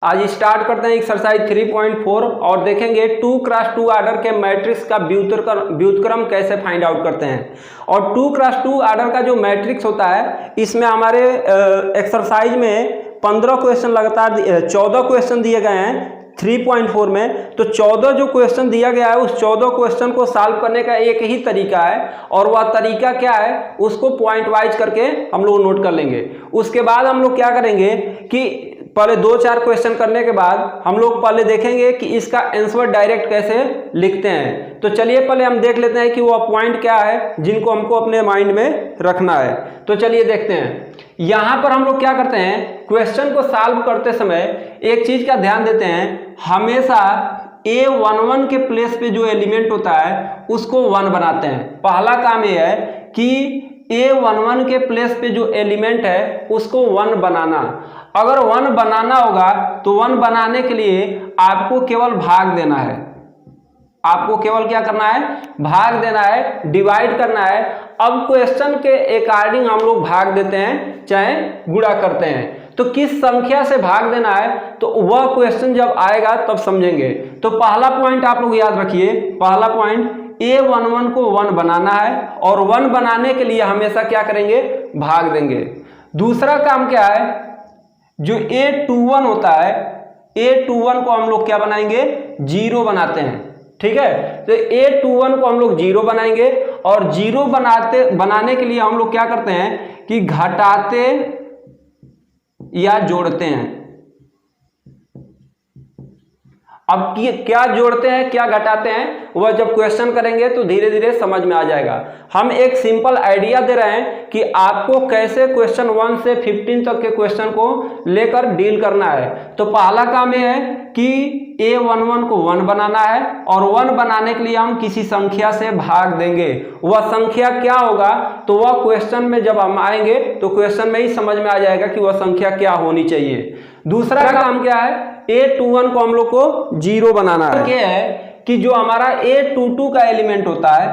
आज स्टार्ट करते हैं एक्सरसाइज 3.4 और देखेंगे 2x2 आर्डर के मैट्रिक्स का व्युत्क्रम कैसे फाइंड आउट करते हैं। और 2x2 आर्डर का जो मैट्रिक्स होता है इसमें हमारे एक्सरसाइज में 15 क्वेश्चन लगातार 14 क्वेश्चन दिए गए हैं 3.4 में। तो 14 जो क्वेश्चन दिया गया है उस 14 क्वेश्चन को सॉल्व करने का एक ही तरीका है और वह तरीका क्या है उसको पॉइंट वाइज करके हम लोग नोट कर लेंगे। उसके बाद हम लोग क्या करेंगे कि पहले 2-4 क्वेश्चन करने के बाद हम लोग पहले देखेंगे कि इसका आंसर डायरेक्ट कैसे लिखते हैं। तो चलिए पहले हम देख लेते हैं कि वह पॉइंट क्या है जिनको हमको अपने माइंड में रखना है। तो चलिए देखते हैं। यहां पर हम लोग क्या करते हैं, क्वेश्चन को सॉल्व करते समय एक चीज का ध्यान देते हैं, हमेशा A11 के प्लेस पे जो एलिमेंट होता है उसको 1 बनाते हैं। पहला काम यह है कि A11 के प्लेस पे जो एलिमेंट है उसको 1 बनाना। अगर 1 बनाना होगा तो 1 बनाने के लिए आपको केवल भाग देना है। आपको केवल क्या करना है, भाग देना है, डिवाइड करना है। अब क्वेश्चन के अकॉर्डिंग हम लोग भाग देते हैं चाहे गुणा करते हैं। तो किस संख्या से भाग देना है तो वह क्वेश्चन जब आएगा तब समझेंगे। तो पहला पॉइंट आप लोग याद रखिए, पहला पॉइंट A11 को 1 बनाना है और 1 बनाने के लिए हमेशा क्या करेंगे, भाग देंगे। दूसरा काम क्या है, जो A21 होता है A21 को हम लोग क्या बनाएंगे, 0 बनाते हैं। ठीक है, तो A21 को हम लोग 0 बनाएंगे और 0 बनाने के लिए हम लोग क्या करते हैं कि घटाते या जोड़ते हैं। अब क्या जोड़ते हैं क्या घटाते हैं वह जब क्वेश्चन करेंगे तो धीरे धीरे समझ में आ जाएगा। हम एक सिंपल आइडिया दे रहे हैं कि आपको कैसे क्वेश्चन 1 से 15 तक के क्वेश्चन को लेकर डील करना है। तो पहला काम यह है कि A11 को 1 बनाना है और 1 बनाने के लिए हम किसी संख्या से भाग देंगे। वह संख्या क्या होगा तो वह क्वेश्चन में जब हम आएंगे तो क्वेश्चन में ही समझ में आ जाएगा कि वह संख्या क्या होनी चाहिए। दूसरा काम क्या है, A21 को हम लोग को 0 बनाना है। क्या है कि जो हमारा A22 का एलिमेंट होता है,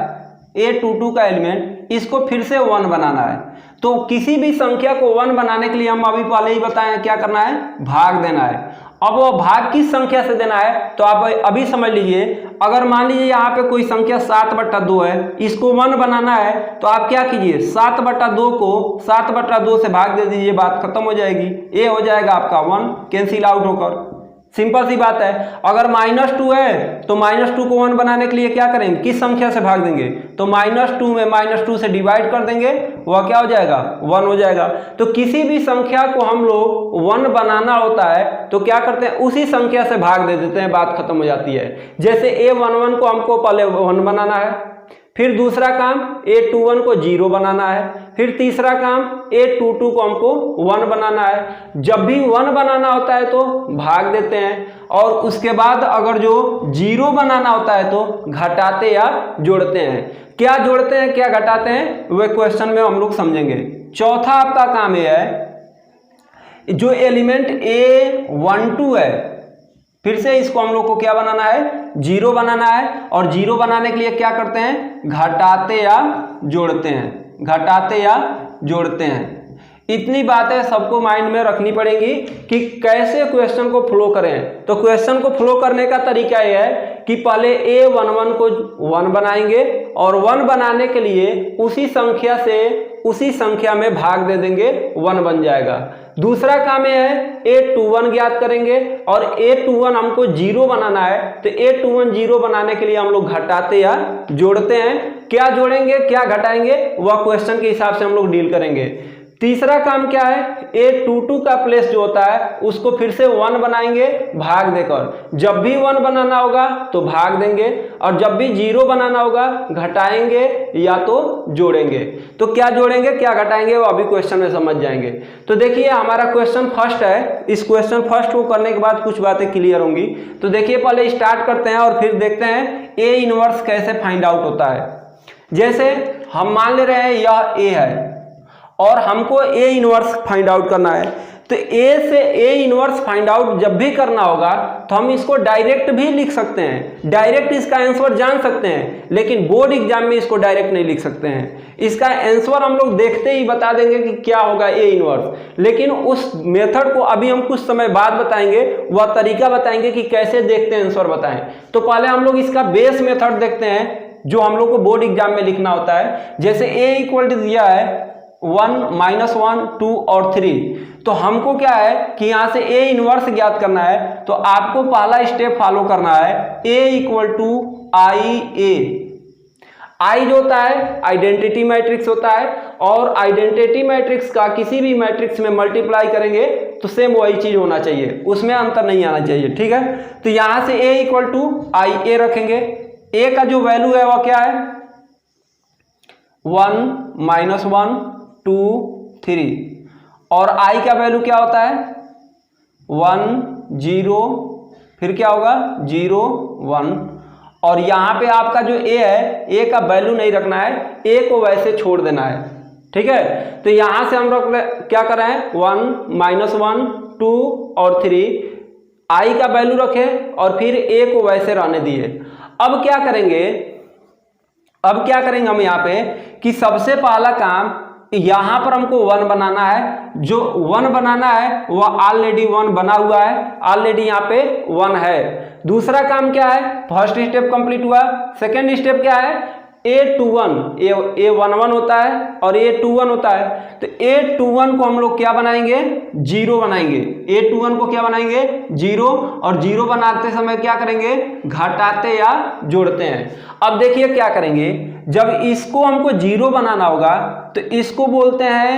A22 का एलिमेंट इसको फिर से 1 बनाना है। तो किसी भी संख्या को 1 बनाने के लिए हम अभी पहले ही बताएं क्या करना है, भाग देना है। अब वो भाग किस संख्या से देना है तो आप अभी समझ लीजिए। अगर मान लीजिए यहाँ पे कोई संख्या 7/2 है, इसको 1 बनाना है तो आप क्या कीजिए, 7/2 को 7/2 से भाग दे दीजिए, बात खत्म हो जाएगी। ये हो जाएगा आपका 1 कैंसिल आउट होकर। सिंपल सी बात है। अगर -2 है तो -2 को 1 बनाने के लिए क्या करेंगे, किस संख्या से भाग देंगे तो -2 में -2 से डिवाइड कर देंगे, वह क्या हो जाएगा, 1 हो जाएगा। तो किसी भी संख्या को हम लोग 1 बनाना होता है तो क्या करते हैं, उसी संख्या से भाग दे देते हैं, बात खत्म हो जाती है। जैसे A11 को हमको पहले 1 बनाना है, फिर दूसरा काम A21 को 0 बनाना है, फिर तीसरा काम A22 को हमको 1 बनाना है। जब भी 1 बनाना होता है तो भाग देते हैं और उसके बाद अगर जो 0 बनाना होता है तो घटाते या जोड़ते हैं। क्या जोड़ते हैं क्या घटाते हैं वह क्वेश्चन में हम लोग समझेंगे। चौथा आपका काम यह है, जो एलिमेंट A12 है फिर से इसको हम लोग को क्या बनाना है, 0 बनाना है और 0 बनाने के लिए क्या करते हैं, घटाते या जोड़ते हैं, घटाते या जोड़ते हैं। इतनी बातें सबको माइंड में रखनी पड़ेगी कि कैसे क्वेश्चन को फ्लो करें। तो क्वेश्चन को फ्लो करने का तरीका यह है कि पहले A11 को 1 बनाएंगे और 1 बनाने के लिए उसी संख्या से उसी संख्या में भाग दे देंगे, 1 बन जाएगा। दूसरा काम यह है A21 ज्ञात करेंगे और A21 हमको 0 बनाना है तो A21 0 बनाने के लिए हम लोग घटाते या जोड़ते हैं। क्या जोड़ेंगे क्या घटाएंगे वह क्वेश्चन के हिसाब से हम लोग डील करेंगे। तीसरा काम क्या है, A22 का प्लेस जो होता है उसको फिर से 1 बनाएंगे भाग देकर। जब भी 1 बनाना होगा तो भाग देंगे और जब भी 0 बनाना होगा घटाएंगे या तो जोड़ेंगे। तो क्या जोड़ेंगे क्या घटाएंगे वो अभी क्वेश्चन में समझ जाएंगे। तो देखिए हमारा क्वेश्चन फर्स्ट है, इस क्वेश्चन फर्स्ट को करने के बाद कुछ बातें क्लियर होंगी। तो देखिए पहले स्टार्ट करते हैं और फिर देखते हैं A इनवर्स कैसे फाइंड आउट होता है। जैसे हम मान ले रहे हैं यह A है और हमको A इनवर्स फाइंड आउट करना है। तो ए से ए इनवर्स फाइंड आउट जब भी करना होगा तो हम इसको डायरेक्ट भी लिख सकते हैं, डायरेक्ट इसका आंसर जान सकते हैं, लेकिन बोर्ड एग्जाम में इसको डायरेक्ट नहीं लिख सकते हैं। इसका आंसर हम लोग देखते ही बता देंगे कि क्या होगा ए इनवर्स, लेकिन उस मेथड को अभी हम कुछ समय बाद बताएंगे, वह तरीका बताएंगे कि कैसे देखते हैं आंसर बताएं। तो पहले हम लोग इसका बेस मेथड देखते हैं जो हम लोग को बोर्ड एग्जाम में लिखना होता है। जैसे ए इक्वल टू दिया है 1, -1, 2 और 3, तो हमको क्या है कि यहां से ए इनवर्स ज्ञात करना है। तो आपको पहला स्टेप फॉलो करना है, ए इक्वल टू आई ए। आई जो होता है आइडेंटिटी मैट्रिक्स होता है, और आइडेंटिटी मैट्रिक्स का किसी भी मैट्रिक्स में मल्टीप्लाई करेंगे तो सेम वही चीज होना चाहिए, उसमें अंतर नहीं आना चाहिए, ठीक है। तो यहां से ए इक्वल टू आई ए रखेंगे। ए का जो वैल्यू है वह क्या है 1, -1, 2, 3, और आई का वैल्यू क्या होता है 1, 0, फिर क्या होगा 0, 1, और यहां पे आपका जो ए है, ए का वैल्यू नहीं रखना है, ए को वैसे छोड़ देना है, ठीक है। तो यहां से हम लोग क्या कर रहे हैं 1, -1, 2 और 3, आई का वैल्यू रखे और फिर ए को वैसे रहने दिए। अब क्या करेंगे हम यहाँ पे कि सबसे पहला काम यहां पर हमको 1 बनाना है। जो 1 बनाना है वह ऑलरेडी 1 बना हुआ है, ऑलरेडी यहाँ पे 1 है। दूसरा काम क्या है, फर्स्ट स्टेप कंप्लीट हुआ। सेकेंड स्टेप क्या है A21, A11 होता है और A21 होता है। तो A21 को हम लोग क्या बनाएंगे 0 बनाएंगे। A21 को क्या बनाएंगे 0, और 0 बनाते समय क्या करेंगे घटाते या जोड़ते हैं। अब देखिए क्या करेंगे, जब इसको हमको 0 बनाना होगा तो इसको बोलते हैं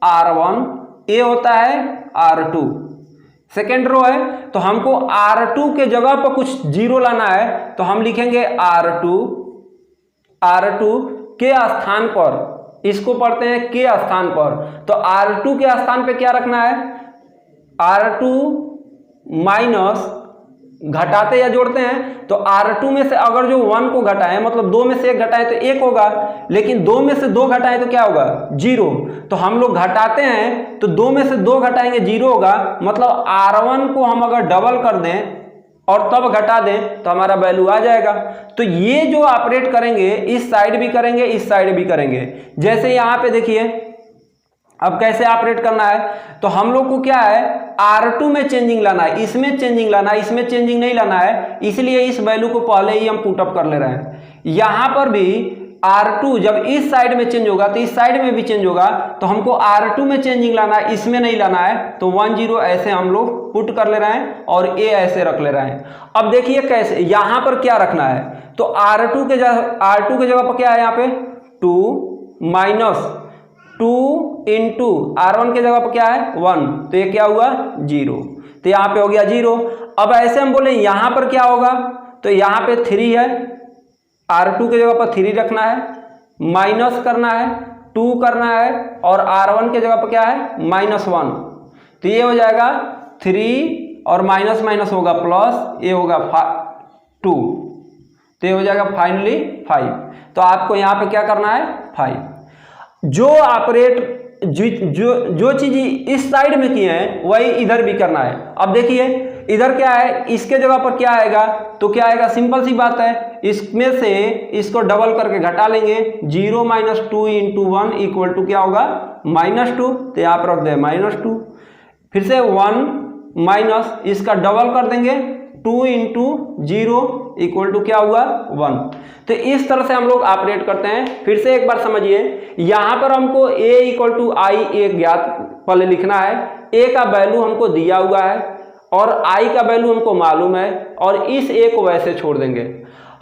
R1, A होता है R2, सेकेंड रो है। तो हमको R2 के जगह पर कुछ 0 लाना है, तो हम लिखेंगे R2 के स्थान पर, इसको पढ़ते हैं के स्थान पर। तो R2 के स्थान पे क्या रखना है R2 माइनस, घटाते या जोड़ते हैं तो R2 में से अगर जो 1 को घटाएं, मतलब 2 में से 1 घटाएं तो 1 होगा, लेकिन 2 में से 2 घटाएं तो क्या होगा 0। तो हम लोग घटाते हैं तो 2 में से 2 घटाएंगे 0 होगा, मतलब R1 को हम अगर डबल कर दें और तब घटा दें तो हमारा वैल्यू आ जाएगा। तो ये जो ऑपरेट करेंगे इस साइड भी करेंगे, इस साइड भी करेंगे। जैसे यहाँ पे देखिए अब कैसे ऑपरेट करना है, तो हम लोग को क्या है R2 में चेंजिंग लाना है, इसमें चेंजिंग लाना है, इसमें चेंजिंग नहीं लाना है, इसलिए इस वैल्यू को पहले ही हम पुटअप कर ले रहे हैं। यहां पर भी R2 जब इस साइड में चेंज होगा तो इस साइड में भी चेंज होगा, तो हमको R2 में चेंजिंग लाना है, इसमें नहीं लाना है। तो 1, 0 ऐसे हम लोग पुट कर ले रहे हैं और A ऐसे रख ले रहे हैं। अब देखिए कैसे यहां पर क्या रखना है, तो R2 के जगह पर क्या है यहाँ पे 2 माइनस 2 इंटू R1 के जगह पर क्या है 1, तो ये क्या हुआ 0, तो यहाँ पे हो गया 0। अब ऐसे हम बोले यहाँ पर क्या होगा, तो यहाँ पे 3 है, R2 के जगह पर 3 रखना है, माइनस करना है 2 करना है, और R1 के जगह पर क्या है -1, तो ये हो जाएगा 3 और माइनस माइनस होगा प्लस, ये होगा 2, तो ये हो जाएगा फाइनली 5। तो आपको यहाँ पे क्या करना है 5। जो ऑपरेट जो चीज इस साइड में किए हैं वही इधर भी करना है। अब देखिए इधर क्या है, इसके जगह पर क्या आएगा, तो क्या आएगा सिंपल सी बात है, इसमें से इसको डबल करके घटा लेंगे। 0 - 2 × 1 इक्वल टू क्या होगा -2, तो यहाँ पर रख दे -2, फिर से 1 माइनस इसका डबल कर देंगे 2 × 0 इक्वल टू क्या हुआ 1। तो इस तरह से हम लोग ऑपरेट करते हैं। फिर से एक बार समझिए, यहाँ पर हमको A = I A ज्ञात पहले लिखना है। A का वैल्यू हमको दिया हुआ है और I का वैल्यू हमको मालूम है, और इस A को वैसे छोड़ देंगे।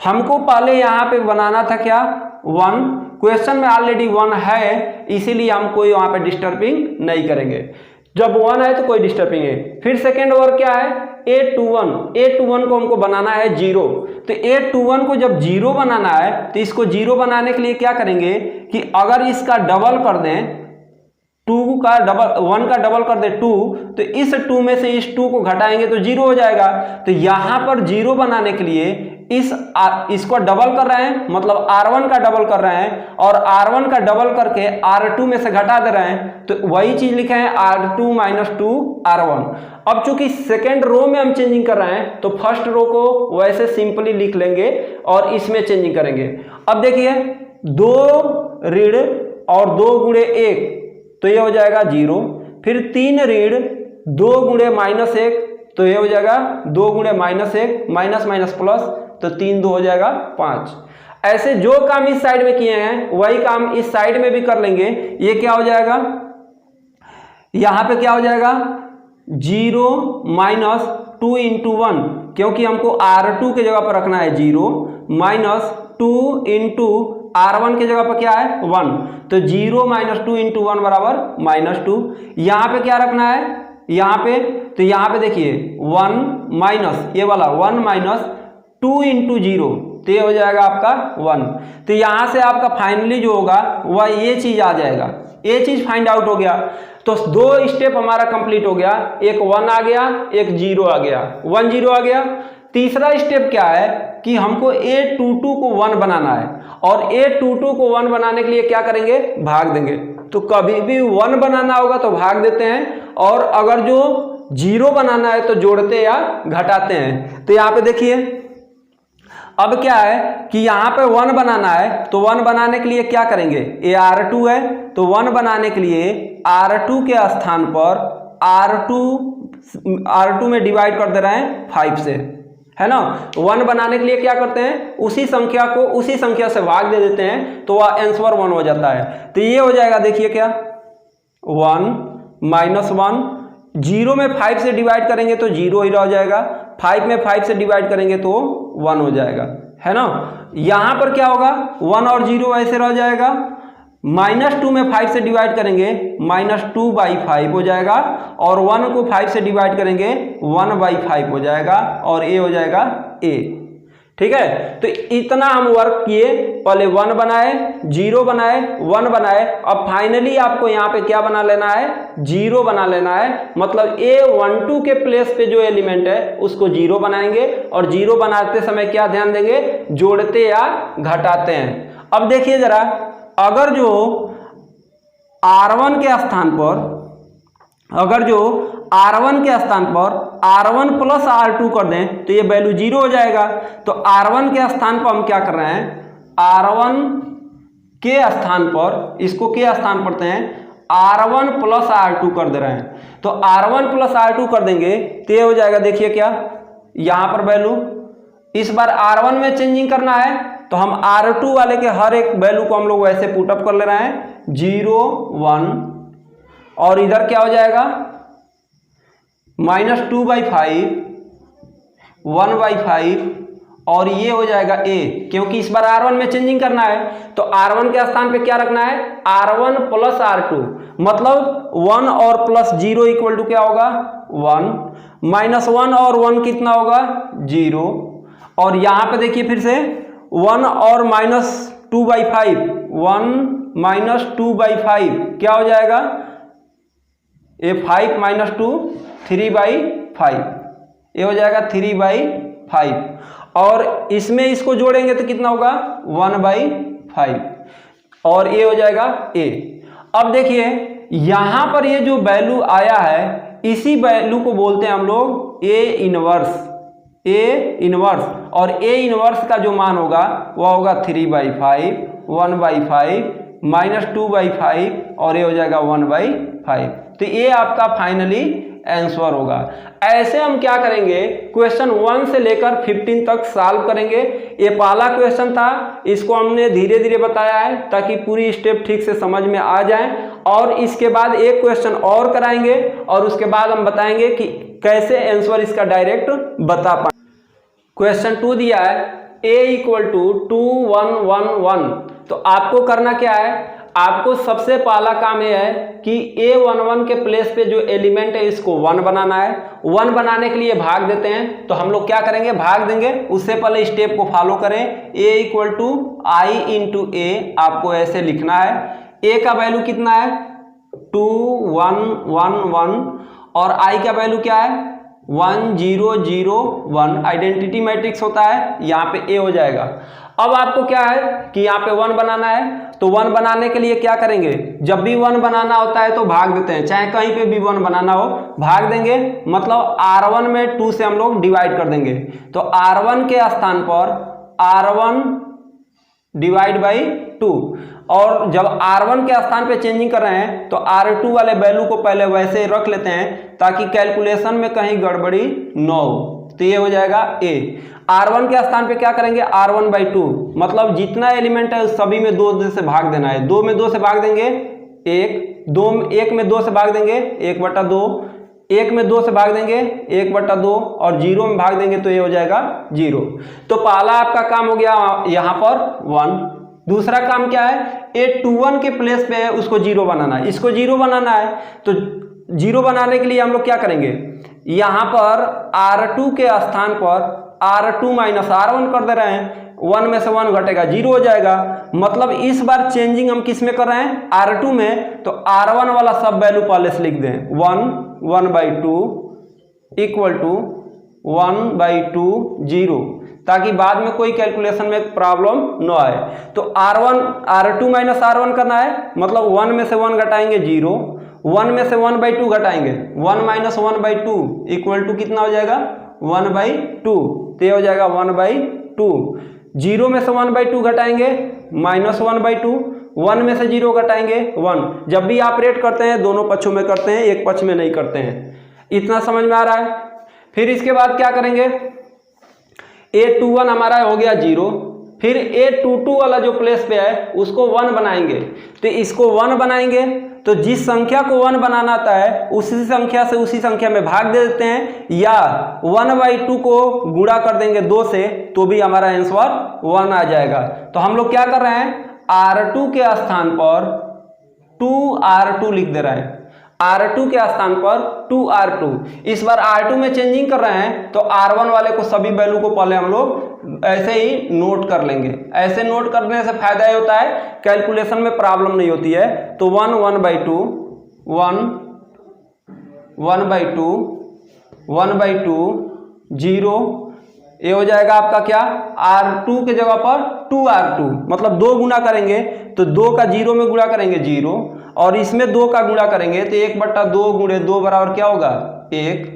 हमको पहले यहाँ पे बनाना था क्या 1, क्वेश्चन में ऑलरेडी 1 है, इसीलिए हम कोई वहाँ पे डिस्टर्बिंग नहीं करेंगे। जब 1 है तो कोई डिस्टर्बिंग है। फिर सेकेंड वर्ड क्या है A21 को हमको बनाना है 0। तो A21 को जब 0 बनाना है तो इसको 0 बनाने के लिए क्या करेंगे कि अगर इसका डबल कर दें, 2 का डबल 1 का डबल कर दे 2, तो इस 2 में से इस 2 को घटाएंगे तो 0 हो जाएगा। तो यहां पर 0 बनाने के लिए इसको डबल कर रहे हैं, मतलब R1 का डबल कर रहे हैं, और R1 का डबल करके R2 में से घटा दे रहे हैं, तो वही चीज लिखे हैं R2 माइनस 2 R1। अब चूंकि सेकेंड रो में हम चेंजिंग कर रहे हैं तो फर्स्ट रो को वैसे सिंपली लिख लेंगे और इसमें चेंजिंग करेंगे। अब देखिए 2 ऋण और 2 गुणे 1, तो ये हो जाएगा 0। फिर 3 ऋण 2 गुणे माइनस 1, तो ये हो जाएगा 2 गुणे माइनस 1, माइनस माइनस प्लस, तो 3 2 हो जाएगा 5। ऐसे जो काम इस साइड में किए हैं वही काम इस साइड में भी कर लेंगे। ये क्या हो जाएगा, यहां पे क्या हो जाएगा 0 माइनस 2 इंटू 1, क्योंकि हमको R2 के जगह पर रखना है 0, माइनस 2 इंटू R1 के जगह पर क्या है 1, तो 0 माइनस 2 इंटू 1 बराबर माइनस 2। यहां पे क्या रखना है यहां पे, तो यहां पे देखिए 1 माइनस ये वाला 1 माइनस 2 इंटू 0, तो ये हो जाएगा आपका 1। तो यहां से आपका फाइनली जो होगा वह ये चीज आ जाएगा, ये चीज फाइंड आउट हो गया। तो 2 स्टेप हमारा कंप्लीट हो गया, एक 1 आ गया, एक 0 आ गया, 1 0 आ गया। तीसरा स्टेप क्या है कि हमको A22 को 1 बनाना है, और A22 को 1 बनाने के लिए क्या करेंगे, भाग देंगे। तो कभी भी 1 बनाना होगा तो भाग देते हैं, और अगर जो 0 बनाना है तो जोड़ते या घटाते हैं। तो यहाँ पे देखिए अब क्या है कि यहाँ पे 1 बनाना है, तो 1 बनाने के लिए क्या करेंगे, ये R2 है, तो 1 बनाने के लिए R2 के स्थान पर R2 में डिवाइड कर दे रहे हैं 5 से, है ना। 1 बनाने के लिए क्या करते हैं, उसी संख्या को उसी संख्या से भाग दे देते हैं, तो वह आंसर 1 हो जाता है। तो ये हो जाएगा, देखिए क्या 1 माइनस 1, 0 में 5 से डिवाइड करेंगे तो 0 ही रह जाएगा, 5 में 5 से डिवाइड करेंगे तो 1 हो जाएगा, है ना। यहां पर क्या होगा 1 और 0 ऐसे रह जाएगा, -2 में 5 से डिवाइड करेंगे -2/5 हो जाएगा, और 1 को 5 से डिवाइड करेंगे 1/5 हो जाएगा, और ए हो जाएगा ए। ठीक है, तो इतना हम वर्क किए, पहले 1 बनाए, 0 बनाए, 1 बनाए, अब फाइनली आपको यहाँ पे क्या बना लेना है, 0 बना लेना है। मतलब A12 के प्लेस पे जो एलिमेंट है उसको 0 बनाएंगे, और 0 बनाते समय क्या ध्यान देंगे, जोड़ते या घटाते हैं। अब देखिए जरा, अगर जो R1 के स्थान पर R1 प्लस R2 कर दें तो ये वैल्यू 0 हो जाएगा। तो R1 के स्थान पर हम क्या कर रहे हैं, R1 के स्थान पर, इसको के स्थान पढ़ते हैं, R1 प्लस R2 कर दे रहे हैं। तो R1 प्लस R2 कर देंगे तो ये हो जाएगा, देखिए क्या यहां पर वैल्यू, इस बार R1 में चेंजिंग करना है तो हम R2 वाले के हर एक वैल्यू को हम लोग वैसे पुटअप कर ले रहे हैं, 0 1, और इधर क्या हो जाएगा -2/5, 1/5, और ये हो जाएगा a, क्योंकि इस बार R1 में चेंजिंग करना है। तो R1 के स्थान पे क्या रखना है, R1 प्लस R2, मतलब 1 और प्लस 0 इक्वल टू क्या होगा 1, -1 और 1 कितना होगा 0, और यहां पे देखिए फिर से 1 और -2/5, 1 -2/5 क्या हो जाएगा, ये 5 - 2 3/5, ये हो जाएगा 3/5, और इसमें इसको जोड़ेंगे तो कितना होगा 1/5, और ये हो जाएगा a। अब देखिए यहां पर ये जो वैल्यू आया है इसी वैल्यू को बोलते हैं हम लोग a इनवर्स, और a इनवर्स का जो मान होगा वह होगा 3/5, 1/5, -2/5, और ये हो जाएगा 1/5। तो ये आपका फाइनली आंसर होगा। ऐसे हम क्या करेंगे, क्वेश्चन 1 से लेकर 15 तक सॉल्व करेंगे। ये पहला क्वेश्चन था, इसको हमने धीरे धीरे बताया है ताकि पूरी स्टेप ठीक से समझ में आ जाए, और इसके बाद एक क्वेश्चन और कराएंगे, और उसके बाद हम बताएंगे कि कैसे आंसर इसका डायरेक्ट बता पाए। क्वेश्चन 2 दिया है a = 2 1 1 1। तो आपको करना क्या है, आपको सबसे पहला काम यह है कि A11 के प्लेस पे जो एलिमेंट है इसको 1 बनाना है। 1 बनाने के लिए भाग देते हैं, तो हम लोग क्या करेंगे, भाग देंगे। उससे पहले स्टेप को फॉलो करें, A = I × A आपको ऐसे लिखना है। A का वैल्यू कितना है 2 1 1 1 और i का वैल्यू क्या है 1 0 0 1। आइडेंटिटी मैट्रिक्स होता है, यहाँ पे a हो जाएगा। अब आपको क्या है कि यहाँ पे 1 बनाना है, तो 1 बनाने के लिए क्या करेंगे, जब भी 1 बनाना होता है तो भाग देते हैं, चाहे कहीं पे भी 1 बनाना हो भाग देंगे, मतलब r1 में 2 से हम लोग डिवाइड कर देंगे। तो r1 के स्थान पर r1 डिवाइड बाई 2, और जब r1 के स्थान पे चेंजिंग कर रहे हैं तो r2 वाले वैल्यू को पहले वैसे रख लेते हैं ताकि कैलकुलेशन में कहीं गड़बड़ी न हो। तो ये हो जाएगा a। r1 के स्थान पे क्या करेंगे r1 बाई 2, मतलब जितना एलिमेंट है उस सभी में 2 से भाग देना है। 2 में 2 से भाग देंगे 1 में 2 से भाग देंगे 1/2, 1 में 2 से भाग देंगे 1/2 और 0 में भाग देंगे तो ये हो जाएगा 0। तो पहला आपका काम हो गया यहाँ पर 1। दूसरा काम क्या है, a21 के प्लेस पे है उसको 0 बनाना है, इसको 0 बनाना है। तो 0 बनाने के लिए हम लोग क्या करेंगे, यहाँ पर r2 के स्थान पर r2 माइनस r1 कर दे रहे हैं, 1 में से 1 घटेगा 0 हो जाएगा। मतलब इस बार चेंजिंग हम किस में कर रहे हैं, r2 में। तो r1 वाला सब वैल्यू पहले से लिख दें, 1/2 इक्वल टू 1/2 0, ताकि बाद में कोई कैलकुलेशन में प्रॉब्लम न आए। तो r2 माइनस r1 करना है, मतलब 1 में से 1 घटाएंगे 0, 1 में से 1/2 घटाएंगे 1 माइनस 1/2 इक्वल टू कितना हो जाएगा 1/2, तो ये हो जाएगा 1/2। 0 में से 1/2 घटाएंगे माइनस 1/2, 1 में से 0 घटाएंगे 1। जब भी ऑपरेट करते हैं दोनों पक्षों में करते हैं, एक पक्ष में नहीं करते हैं। इतना समझ में आ रहा है। फिर इसके बाद क्या करेंगे, a21 हमारा हो गया 0, फिर a22 वाला जो प्लेस पे है उसको 1 बनाएंगे। तो इसको 1 बनाएंगे तो जिस संख्या को 1 बनाना आता है उसी संख्या से उसी संख्या में भाग दे देते हैं, या 1/2 को गुणा कर देंगे 2 से तो भी हमारा आंसर 1 आ जाएगा। तो हम लोग क्या कर रहे हैं, r2 के स्थान पर 2r2 लिख दे रहे हैं, r2 के स्थान पर 2r2। इस बार r2 में चेंजिंग कर रहे हैं तो r1 वाले को सभी वैल्यू को पहले हम लोग ऐसे ही नोट कर लेंगे। ऐसे नोट करने से फायदा ये होता है कैलकुलेशन में प्रॉब्लम नहीं होती है। तो 1/2 0, ये हो जाएगा आपका क्या, r2 के जगह पर 2r2, मतलब 2 गुना करेंगे तो 2 का 0 में गुणा करेंगे 0, और इसमें 2 का गुणा करेंगे तो 1/2 गुणे 2 बराबर क्या होगा 1,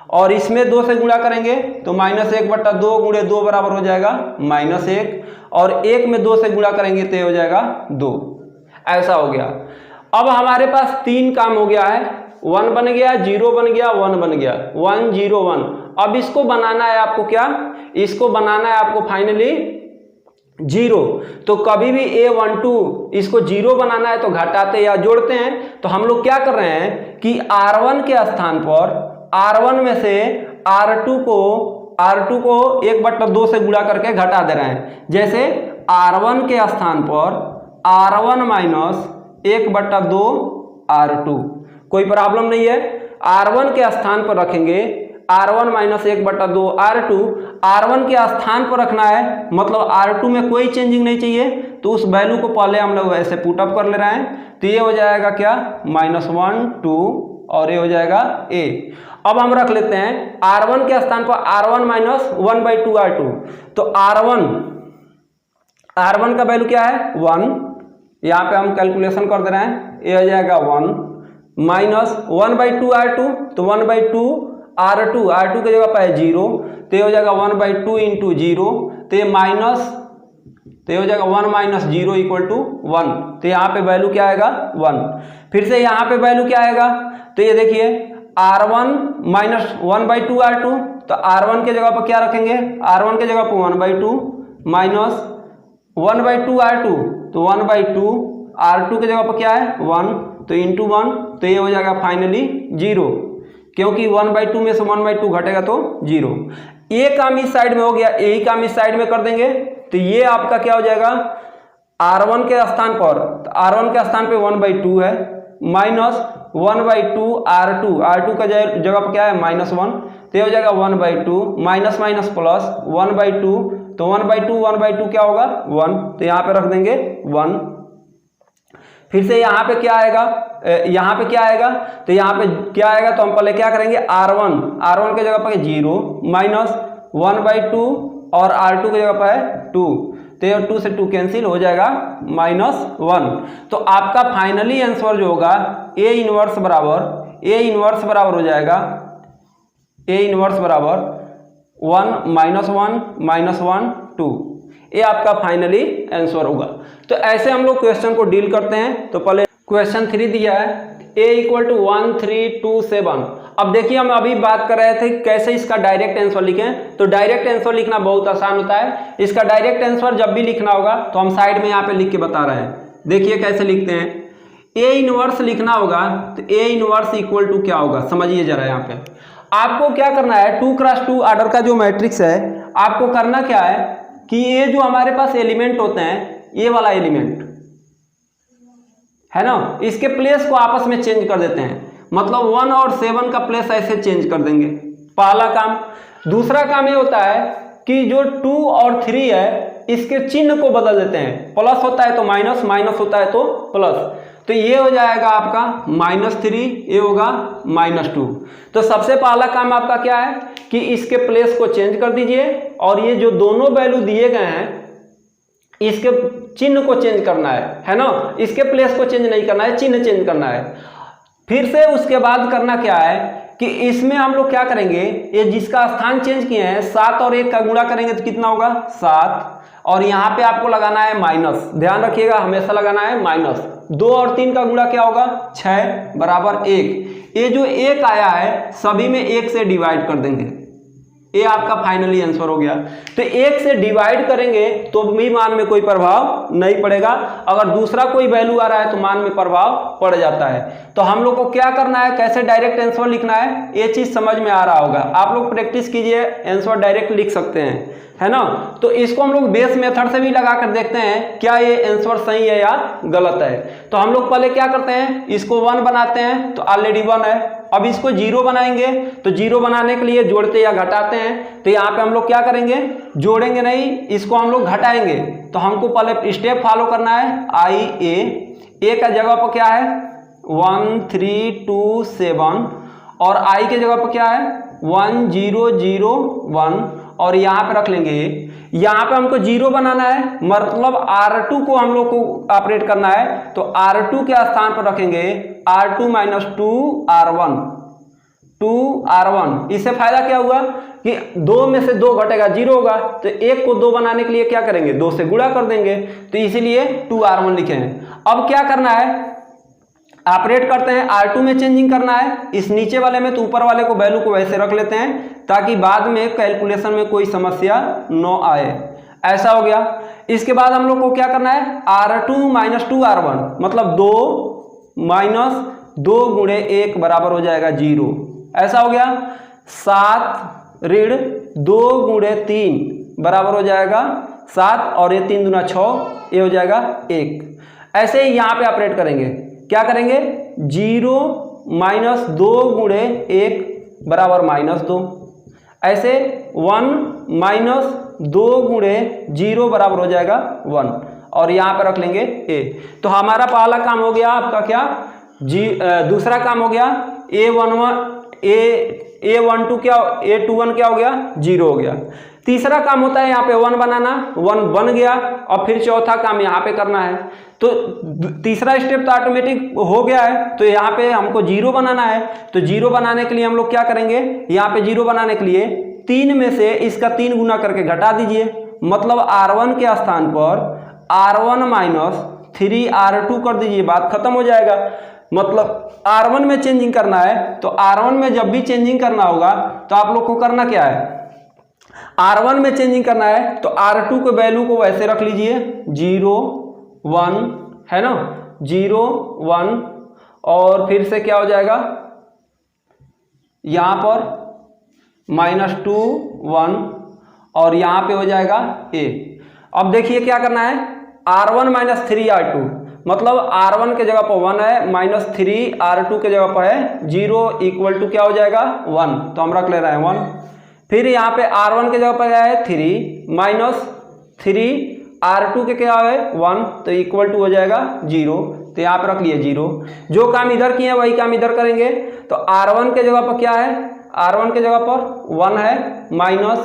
और इसमें 2 से गुणा करेंगे तो -1/2 गुणे 2 बराबर हो जाएगा -1, और 1 में 2 से गुणा करेंगे तो ये हो जाएगा 2। ऐसा हो गया। अब हमारे पास 3 काम हो गया है, 1 बन गया, 0 बन गया, 1 बन गया, 1 0 1। अब इसको बनाना है आपको क्या, इसको बनाना है आपको फाइनली 0। तो कभी भी a12 इसको 0 बनाना है तो घटाते या जोड़ते हैं। तो हम लोग क्या कर रहे हैं कि r1 के स्थान पर r1 में से r2 को 1/2 से गुणा करके घटा दे रहे हैं। जैसे r1 के स्थान पर r1 माइनस 1/2 r2, कोई प्रॉब्लम नहीं है। r1 के स्थान पर रखेंगे r1 माइनस 1/2 r2, r1 के स्थान पर रखना है, मतलब r2 में कोई चेंजिंग नहीं चाहिए, तो उस वैल्यू को पहले हम लोग ऐसे पुट अप कर ले रहे हैं। तो ये हो जाएगा क्या -1 2, और ये हो जाएगा a। अब हम रख लेते हैं r1 के स्थान पर r1 माइनस 1/2 r2। तो r1 का वैल्यू क्या है 1, यहाँ पे हम कैलकुलेशन कर दे रहे हैं, ये हो जाएगा 1 माइनस 1/2 r2, तो 1/2 r2 के जगह पर है 0, तो ये हो जाएगा 1/2 इंटू 0, तो ये हो जाएगा 1 माइनस 0 इक्वल टू 1। तो यहाँ पे वैल्यू क्या आएगा 1। फिर से यहाँ पे वैल्यू क्या आएगा, तो ये देखिए r1 माइनस 1/2 r2, तो r1 के जगह पर क्या रखेंगे, r1 के जगह पर 1/2 माइनस 1/2 r2, तो 1/2 r2 के जगह पर क्या है 1, तो इंटू 1, तो ये हो जाएगा फाइनली 0, क्योंकि 1/2 में से 1/2 घटेगा तो 0। ये काम इस साइड में हो गया, यही काम इस साइड में कर देंगे। तो ये आपका क्या हो जाएगा r1 के स्थान पर, तो r1 के स्थान पे 1/2 है माइनस 1/2 r2 का जगह पर क्या है -1, तो ये हो जाएगा 1/2 माइनस माइनस प्लस 1/2, तो 1/2 क्या होगा 1, तो यहाँ पे रख देंगे 1। फिर से यहाँ पे क्या आएगा, यहाँ पे क्या आएगा, तो यहाँ पे क्या आएगा, तो हम पहले क्या करेंगे R1 के जगह पर 0 माइनस 1/2 और R2 की जगह पर है 2, तो ये 2 से 2 कैंसिल हो जाएगा -1। तो आपका फाइनली आंसर जो होगा A इनवर्स बराबर हो जाएगा A इनवर्स बराबर 1 -1 2। ये आपका फाइनली आंसर होगा। तो ऐसे हम लोग क्वेश्चन को डील करते हैं। तो पहले क्वेश्चन 3 दिया है A = 1 3 2 7। अब देखिए हम अभी बात कर रहे थे कैसे इसका डायरेक्ट आंसर लिखें। तो डायरेक्ट आंसर लिखना बहुत आसान होता है। इसका डायरेक्ट आंसर जब भी लिखना होगा तो हम साइड में यहाँ पे लिख के बता रहे हैं। देखिए कैसे लिखते हैं। A इनवर्स लिखना होगा तो A इनवर्स इक्वल टू क्या होगा, समझिए जरा। यहाँ पे आपको क्या करना है, 2x2 ऑर्डर का जो मैट्रिक्स है, आपको करना क्या है कि ये जो हमारे पास एलिमेंट होते हैं, ये वाला एलिमेंट है ना, इसके प्लेस को आपस में चेंज कर देते हैं। मतलब 1 और 7 का प्लेस ऐसे चेंज कर देंगे, पहला काम। दूसरा काम ये होता है कि जो 2 और 3 है इसके चिन्ह को बदल देते हैं। प्लस होता है तो माइनस, माइनस होता है तो प्लस। तो ये हो जाएगा आपका -3, ये होगा -2। तो सबसे पहला काम आपका क्या है कि इसके प्लेस को चेंज कर दीजिए और ये जो दोनों वैल्यू दिए गए हैं इसके चिन्ह को चेंज करना है ना। इसके प्लेस को चेंज नहीं करना है, चिन्ह चेंज करना है। फिर से उसके बाद करना क्या है कि इसमें हम लोग क्या करेंगे, ये जिसका स्थान चेंज किए हैं 7 और 1 का गुणा करेंगे तो कितना होगा 7, और यहाँ पे आपको लगाना है माइनस। ध्यान रखिएगा हमेशा लगाना है माइनस। 2 और 3 का गुणा क्या होगा 6 बराबर 1। ये जो 1 आया है सभी में 1 से डिवाइड कर देंगे। ये आपका फाइनली आंसर हो गया। तो 1 से डिवाइड करेंगे तो भी मान में कोई प्रभाव नहीं पड़ेगा। अगर दूसरा कोई वैल्यू आ रहा है तो मान में प्रभाव पड़ जाता है। तो हम लोग को क्या करना है, कैसे डायरेक्ट आंसर लिखना है, ये चीज समझ में आ रहा होगा। आप लोग प्रैक्टिस कीजिए, आंसर डायरेक्ट लिख सकते हैं, है ना। तो इसको हम लोग बेस मेथड से भी लगा कर देखते हैं क्या ये आंसर सही है या गलत है। तो हम लोग पहले क्या करते हैं, इसको 1 बनाते हैं तो ऑलरेडी 1 है। अब इसको 0 बनाएंगे तो 0 बनाने के लिए जोड़ते या घटाते हैं। तो यहाँ पे हम लोग क्या करेंगे, जोड़ेंगे नहीं, इसको हम लोग घटाएंगे। तो हमको पहले स्टेप फॉलो करना है। a का जगह पर क्या है 1 3 2 7 और i के जगह पर क्या है 1 0 0 1 और यहाँ पे रख लेंगे। यहाँ पे हमको 0 बनाना है, मतलब R2 को हम लोग को ऑपरेट करना है। तो R2 के स्थान पर रखेंगे R2 - 2R1 2R1। इससे फायदा क्या हुआ कि 2 में से 2 घटेगा 0 होगा। तो 1 को 2 बनाने के लिए क्या करेंगे 2 से गुणा कर देंगे। तो इसीलिए 2R1 लिखे हैं। अब क्या करना है, ऑपरेट करते हैं। R2 में चेंजिंग करना है, इस नीचे वाले में तो ऊपर वाले को वैल्यू को वैसे रख लेते हैं ताकि बाद में कैलकुलेशन में कोई समस्या न आए। ऐसा हो गया। इसके बाद हम लोग को क्या करना है R2 - 2R1 मतलब 2 - 2 × 1 बराबर हो जाएगा 0। ऐसा हो गया। 7 ऋण 2 × 3 बराबर हो जाएगा 7 और ये 3 दूना 6, ये हो जाएगा 1। ऐसे ही यहाँ पे ऑपरेट करेंगे। क्या करेंगे 0 - 2 × 1 बराबर -2। ऐसे 1 - 2 × 0 बराबर हो जाएगा 1 और यहाँ पे रख लेंगे a। तो हमारा पहला काम हो गया आपका क्या दूसरा काम हो गया A12 क्या हो गया 0 हो गया। तीसरा काम होता है यहाँ पे 1 बनाना, 1 बन गया। और फिर चौथा काम यहाँ पे करना है। तो तीसरा स्टेप तो ऑटोमेटिक हो गया है। तो यहाँ पे हमको 0 बनाना है। तो 0 बनाने के लिए हम लोग क्या करेंगे, यहाँ पे 0 बनाने के लिए 3 में से इसका 3 गुना करके घटा दीजिए। मतलब R1 के स्थान पर R1 - 3R2 कर दीजिए, बात खत्म हो जाएगा। मतलब R1 में चेंजिंग करना है। तो R1 में जब भी चेंजिंग करना होगा तो आप लोग को करना क्या है, R1 में चेंजिंग करना है तो R2 के वैल्यू को वैसे रख लीजिए 0 1 है ना, 0 1 और फिर से क्या हो जाएगा यहाँ पर -2 1 और यहाँ पे हो जाएगा a। अब देखिए क्या करना है R1 - 3R2 मतलब R1 के जगह पर 1 है, -3R2 के जगह पर है 0 = क्या हो जाएगा 1। तो हम रख ले रहे हैं 1। फिर यहाँ पे R1 के जगह पर क्या है 3 -3R2 के क्या है 1 तो इक्वल टू हो जाएगा 0। तो तो यहाँ पे रख लिए 0। जो काम इधर किए वही काम इधर करेंगे। तो R1 के जगह पर क्या है, R1 के जगह पर 1 है माइनस,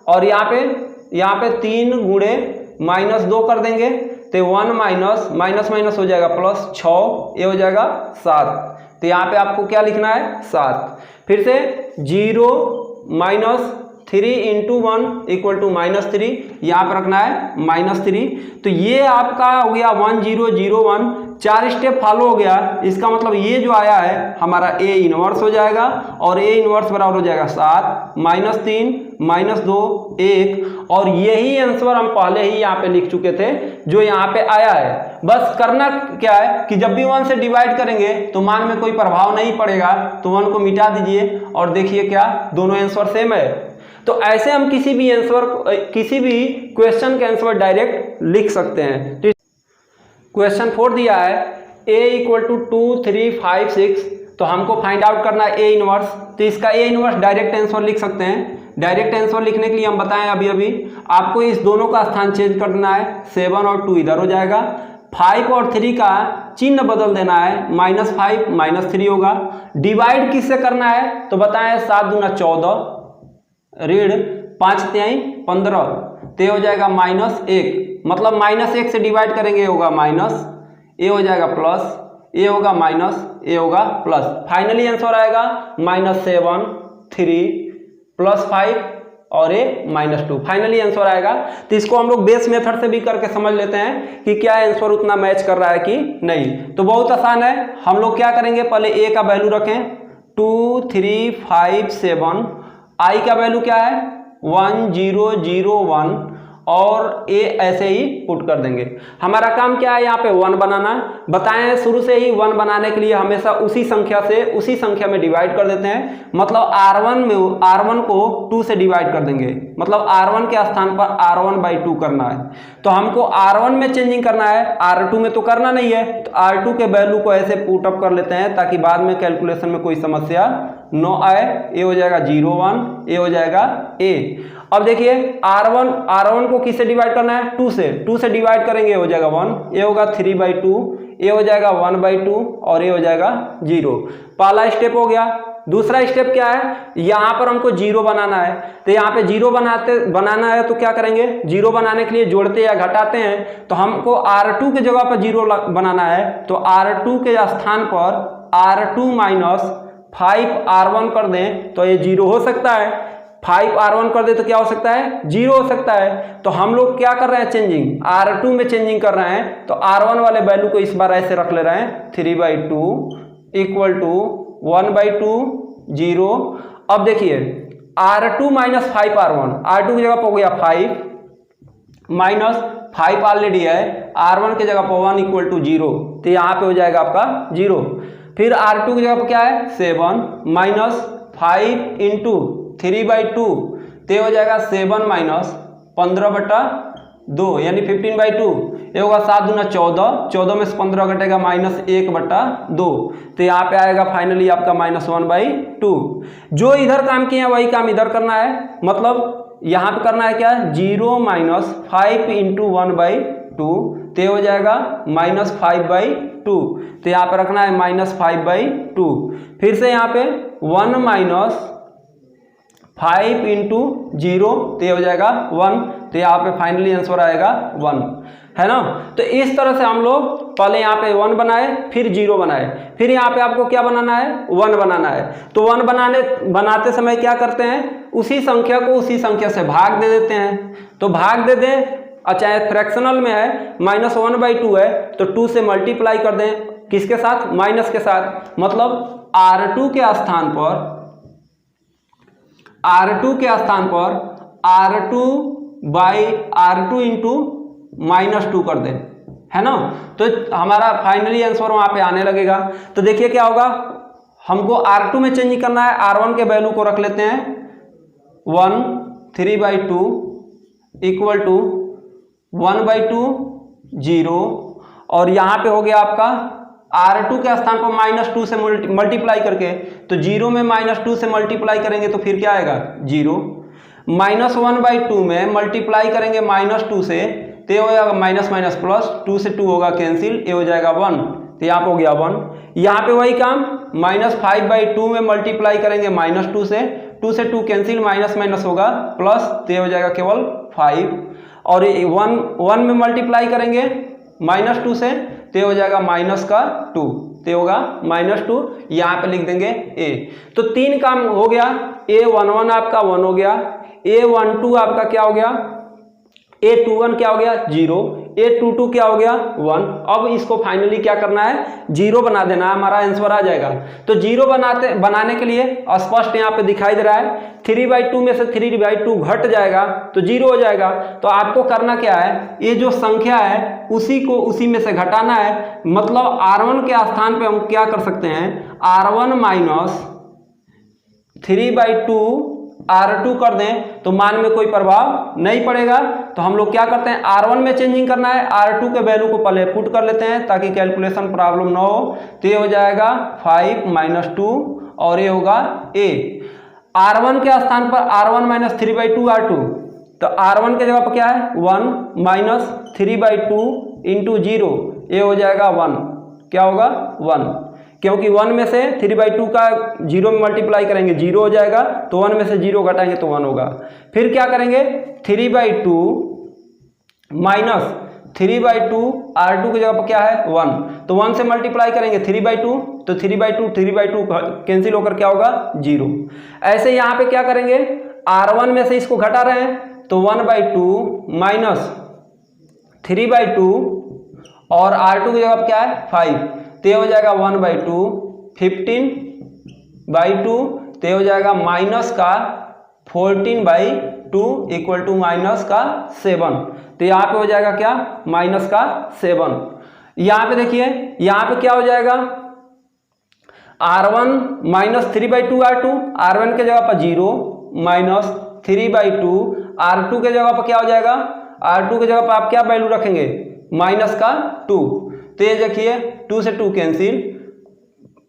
और यहाँ पे 3 गुणे -2 कर देंगे तो 1 माइनस माइनस माइनस हो जाएगा प्लस 6, ये हो जाएगा 7। तो यहाँ पे आपको क्या लिखना है 7। फिर से 0 -3 इंटू 1 इक्वल टू -3, यहाँ पर रखना है -3। तो ये आपका हो गया 1 0 0 1, 4 स्टेप फॉलो हो गया। इसका मतलब ये जो आया है हमारा A इनवर्स हो जाएगा, और A इनवर्स बराबर हो जाएगा 7 -3 -2 1, और यही आंसर हम पहले ही यहाँ पे लिख चुके थे जो यहाँ पे आया है। बस करना क्या है कि जब भी 1 से डिवाइड करेंगे तो मान में कोई प्रभाव नहीं पड़ेगा, तो 1 को मिटा दीजिए और देखिए क्या दोनों आंसर सेम है। तो ऐसे हम किसी भी क्वेश्चन के आंसर डायरेक्ट लिख सकते हैं। क्वेश्चन 4 दिया है A इक्वल टू 2 3 5 6, तो हमको फाइंड आउट करना है A इनवर्स। तो इसका A इनवर्स डायरेक्ट आंसर लिख सकते हैं। डायरेक्ट आंसर लिखने के लिए हम बताएं अभी आपको इस दोनों का स्थान चेंज कर देना है। 7 और 2 इधर हो जाएगा, 5 और 3 का चिन्ह बदल देना है, -5 -3 होगा। डिवाइड किससे करना है तो बताएं 7 दूना 14, ऋण 5 तिहाई 15, तो हो जाएगा -1। मतलब -1 से डिवाइड करेंगे ये होगा माइनस, ये हो जाएगा प्लस, ये होगा माइनस, ये होगा प्लस। फाइनली आंसर आएगा -7 3 +5 और ये -2। फाइनली आंसर आएगा। तो इसको हम लोग बेस मेथड से भी करके समझ लेते हैं कि क्या आंसर उतना मैच कर रहा है कि नहीं। तो बहुत आसान है। हम लोग क्या करेंगे, पहले A का वैल्यू रखें 2 3 5 7, I का वैल्यू क्या है 1 0 0 1, और A ऐसे ही पुट कर देंगे। हमारा काम क्या है यहाँ पे 1 बनाना। बताएं शुरू से ही 1 बनाने के लिए हमेशा उसी संख्या में डिवाइड कर देते हैं। मतलब R1 को 2 से डिवाइड कर देंगे, मतलब R1 के स्थान पर R1/2 करना है। तो हमको R1 में चेंजिंग करना है, R2 में तो करना नहीं है। तो R2 के वैल्यू को ऐसे पुट अप कर लेते हैं ताकि बाद में कैलकुलेशन में कोई समस्या न आए। ये हो जाएगा 0 1, ये हो जाएगा A। अब देखिए R1 को किससे डिवाइड करना है 2 से डिवाइड करेंगे, ये हो जाएगा 1, ये होगा 3/2, ये हो जाएगा 1/2, और ये हो जाएगा 0। पहला स्टेप हो गया। दूसरा स्टेप क्या है, यहाँ पर हमको 0 बनाना है। तो यहाँ पे 0 बनाना है तो क्या करेंगे, 0 बनाने के लिए जोड़ते या घटाते हैं। तो हमको R2 के जगह पर 0 बनाना है। तो R2 के स्थान पर R2 - 5R1 कर दें तो ये 0 हो सकता है। 5R1 कर दे तो क्या हो सकता है 0 हो सकता है। तो हम लोग क्या कर रहे हैं, चेंजिंग R2 में चेंजिंग कर रहे हैं। तो R1 वाले वैल्यू को इस बार ऐसे रख ले रहे हैं 3/2 इक्वल टू 1/2 0। अब देखिए R2 - 5R1, R2 की जगह पर हो गया 5 माइनस 5 ऑलरेडी है, R1 की जगह पर 1 इक्वल टू 0, तो यहाँ पे हो जाएगा आपका 0। फिर R2 की जगह पर क्या है 7 माइनस 5 इंटू 3/2, तो हो जाएगा 7 माइनस 15/2 यानी 15/2। ये होगा 7 दूना 14, 14 में से 15 घटेगा -1/2, तो यहाँ पे आएगा फाइनली आपका -1/2। जो इधर काम किए हैं वही काम इधर करना है। मतलब यहाँ पे करना है क्या 0 - 5 इंटू 1/2, तो हो जाएगा -5/2, तो यहाँ पे रखना है -5/2। फिर से यहाँ पे 1 - 5 इंटू 0, तो हो जाएगा 1, तो यहाँ पे फाइनली आंसर आएगा 1, है ना। तो इस तरह से हम लोग पहले यहाँ पे 1 बनाए, फिर 0 बनाए, फिर यहाँ पे आपको क्या बनाना है 1 बनाना है। तो 1 बनाते समय क्या करते हैं, उसी संख्या को उसी संख्या से भाग दे देते हैं। तो भाग दे दें, अच्छा फ्रैक्शनल में है -1/2 है तो 2 से मल्टीप्लाई कर दें, किसके साथ माइनस के साथ। मतलब R2 के स्थान पर R2 इंटू -2 कर दें, है ना। तो हमारा फाइनली आंसर वहां पे आने लगेगा। तो देखिए क्या होगा, हमको R2 में चेंज करना है। R1 के वैल्यू को रख लेते हैं 1 3/2 इक्वल टू 1/2 0, और यहाँ पे हो गया आपका R2 के स्थान पर -2 से मल्टीप्लाई करके, तो 0 में -2 से मल्टीप्लाई करेंगे तो फिर क्या आएगा 0। -1/2 में मल्टीप्लाई करेंगे -2 से, तो हो जाएगा माइनस माइनस प्लस, 2 से 2 होगा कैंसिल, ये हो जाएगा 1, तो यहाँ पे हो गया 1। यहाँ पे वही काम -5/2 में मल्टीप्लाई करेंगे -2 से, 2 से 2 कैंसिल, माइनस माइनस होगा प्लस, तो ये हो जाएगा केवल 5। और 1 में मल्टीप्लाई करेंगे -2 से, तो ये हो जाएगा -2, तो होगा -2, यहाँ पे लिख देंगे a। तो 3 काम हो गया, a11 आपका 1 हो गया, a12 आपका क्या हो गया, a21 क्या हो गया 0, a22 क्या हो गया 1। अब इसको फाइनली क्या करना है, 0 बना देना, हमारा आंसर आ जाएगा। तो 0 बनाने के लिए स्पष्ट यहाँ पे दिखाई दे रहा है, 3/2 में से 3/2 घट जाएगा तो 0 हो जाएगा। तो आपको करना क्या है, ये जो संख्या है उसी को उसी में से घटाना है। मतलब R1 के स्थान पे हम क्या कर सकते हैं, R1 माइनस 3/2 R2 कर दें तो मान में कोई प्रभाव नहीं पड़ेगा। तो हम लोग क्या करते हैं, R1 में चेंजिंग करना है, R2 के वैल्यू को पहले पुट कर लेते हैं ताकि कैलकुलेशन प्रॉब्लम ना हो। तो ये हो जाएगा 5 - 2 और ये होगा a। R1 के स्थान पर R1 माइनस 3/2 R2, तो R1 के जगह पर क्या है 1 माइनस 3/2 इंटू 0, ये हो जाएगा 1। क्या होगा 1, क्योंकि 1 में से 3/2 का 0 में मल्टीप्लाई करेंगे 0 हो जाएगा, तो 1 में से 0 घटाएंगे तो 1 होगा। फिर क्या करेंगे, 3/2 माइनस 3/2 R2 की जगह पर क्या है 1, तो 1 से मल्टीप्लाई करेंगे 3/2, तो 3/2 कैंसिल होकर क्या होगा 0। ऐसे यहाँ पे क्या करेंगे, R1 में से इसको घटा रहे हैं तो 1/2 माइनस 3/2 और R2 की जगह पर क्या है 5, तो हो जाएगा 1/2, 15/2, तो हो जाएगा माइनस का 14/2 इक्वल टू माइनस का 7। तो यहाँ पे हो जाएगा क्या, माइनस का 7। यहाँ पे देखिए, यहाँ पे क्या हो जाएगा, R1 माइनस 3/2 R2, R1 के जगह पर 0 माइनस 3/2 R2 के जगह पर क्या हो जाएगा, R2 के जगह पर आप क्या वैल्यू रखेंगे माइनस का 2, तो ये देखिए 2 से 2 कैंसिल,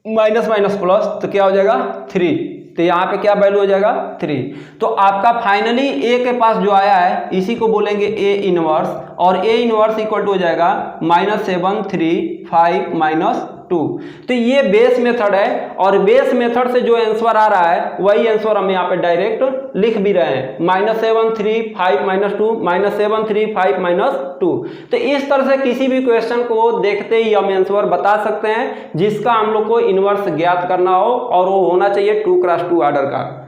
माइनस माइनस प्लस, तो क्या हो जाएगा 3, तो यहाँ पे क्या वैल्यू हो जाएगा 3। तो आपका फाइनली a के पास जो आया है इसी को बोलेंगे a इनवर्स, और a इनवर्स इक्वल टू हो जाएगा -7 3 5 -2। तो ये बेस मेथड है, और बेस मेथड से जो आंसर आ रहा है वही आंसर हम यहाँ पे डायरेक्ट लिख भी रहे हैं, -7 3 5 -2 -7 3 5 -2। तो इस तरह से किसी भी क्वेश्चन को देखते ही हम आंसर बता सकते हैं जिसका हम लोग को इनवर्स ज्ञात करना हो, और वो होना चाहिए 2x2 ऑर्डर का।